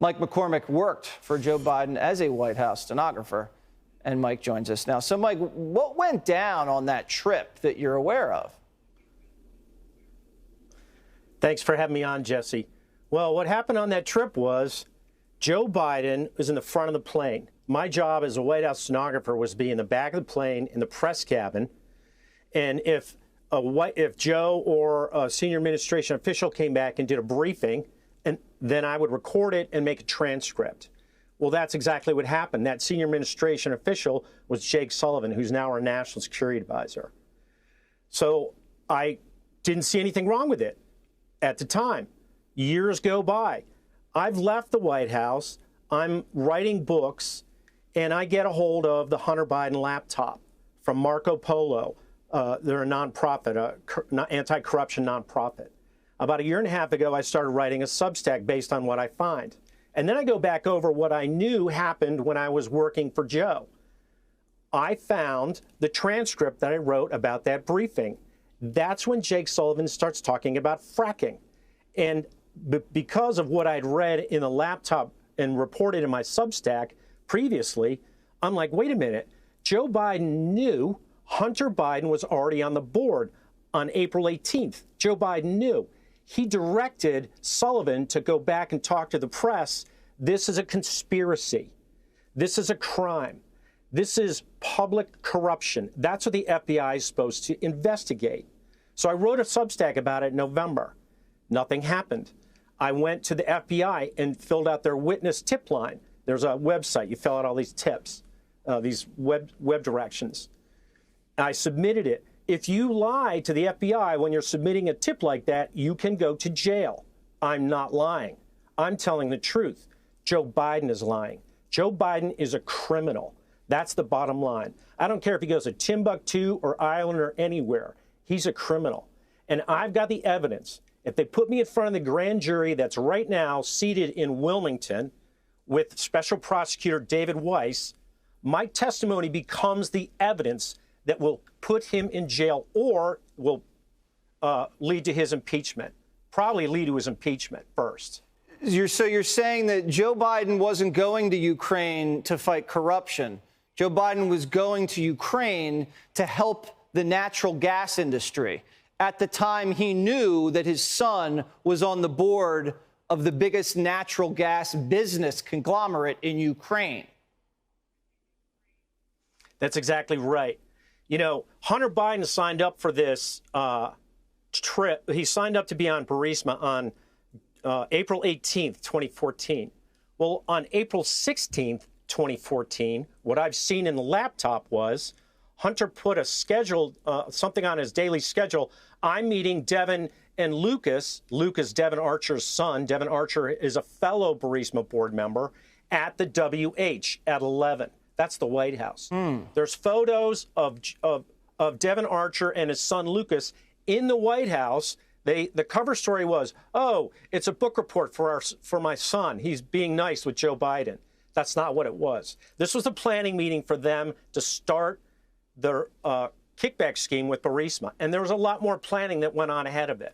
Mike McCormick worked for Joe Biden as a White House stenographer, and Mike joins us now. So, Mike, what went down on that trip that you're aware of? Thanks for having me on, Jesse. Well, what happened on that trip was Joe Biden was in the front of the plane. My job as a White House stenographer was to be in the back of the plane in the press cabin. And if Joe or a senior administration official came back and did a briefing, and then I would record it and make a transcript. Well, that's exactly what happened. That senior administration official was Jake Sullivan, who's now our national security advisor. So I didn't see anything wrong with it at the time. Years go by. I've left the White House. I'm writing books, and I get a hold of the Hunter Biden laptop from Marco Polo. They're a nonprofit, anti-corruption nonprofit. About a year and a half ago, I started writing a Substack based on what I find. And then I go back over what I knew happened when I was working for Joe. I found the transcript that I wrote about that briefing. That's when Jake Sullivan starts talking about fracking. And because of what I'd read in the laptop and reported in my Substack previously, I'm like, wait a minute. Joe Biden knew Hunter Biden was already on the board on April 18th. Joe Biden knew. He directed Sullivan to go back and talk to the press. This is a conspiracy. This is a crime. This is public corruption. That's what the FBI is supposed to investigate. So I wrote a Substack about it in November. Nothing happened. I went to the FBI and filled out their witness tip line. There's a website. You fill out all these tips, these web directions. I submitted it. If you lie to the FBI when you're submitting a tip like that, you can go to jail. I'm not lying. I'm telling the truth. Joe Biden is lying. Joe Biden is a criminal. That's the bottom line. I don't care if he goes to Timbuktu or Ireland or anywhere. He's a criminal. And I've got the evidence. If they put me in front of the grand jury that's right now seated in Wilmington with Special Prosecutor David Weiss, my testimony becomes the evidence that will put him in jail or will lead to his impeachment. Probably lead to his impeachment first. So you're saying that Joe Biden wasn't going to Ukraine to fight corruption. Joe Biden was going to Ukraine to help the natural gas industry. At the time, he knew that his son was on the board of the biggest natural gas business conglomerate in Ukraine. That's exactly right. You know, Hunter Biden signed up for this trip. He signed up to be on Burisma on April 18th, 2014. Well, on April 16th, 2014, what I've seen in the laptop was Hunter put a schedule, something on his daily schedule. I'm meeting Devin and Lucas. Lucas, Devin Archer's son. Devin Archer is a fellow Burisma board member at the WH at 11. That's the White House. There's photos of Devin Archer and his son Lucas in the White House. The cover story was, oh, it's a book report for my son. He's being nice with Joe Biden. That's not what it was. This was a planning meeting for them to start their kickback scheme with Burisma. And there was a lot more planning that went on ahead of it.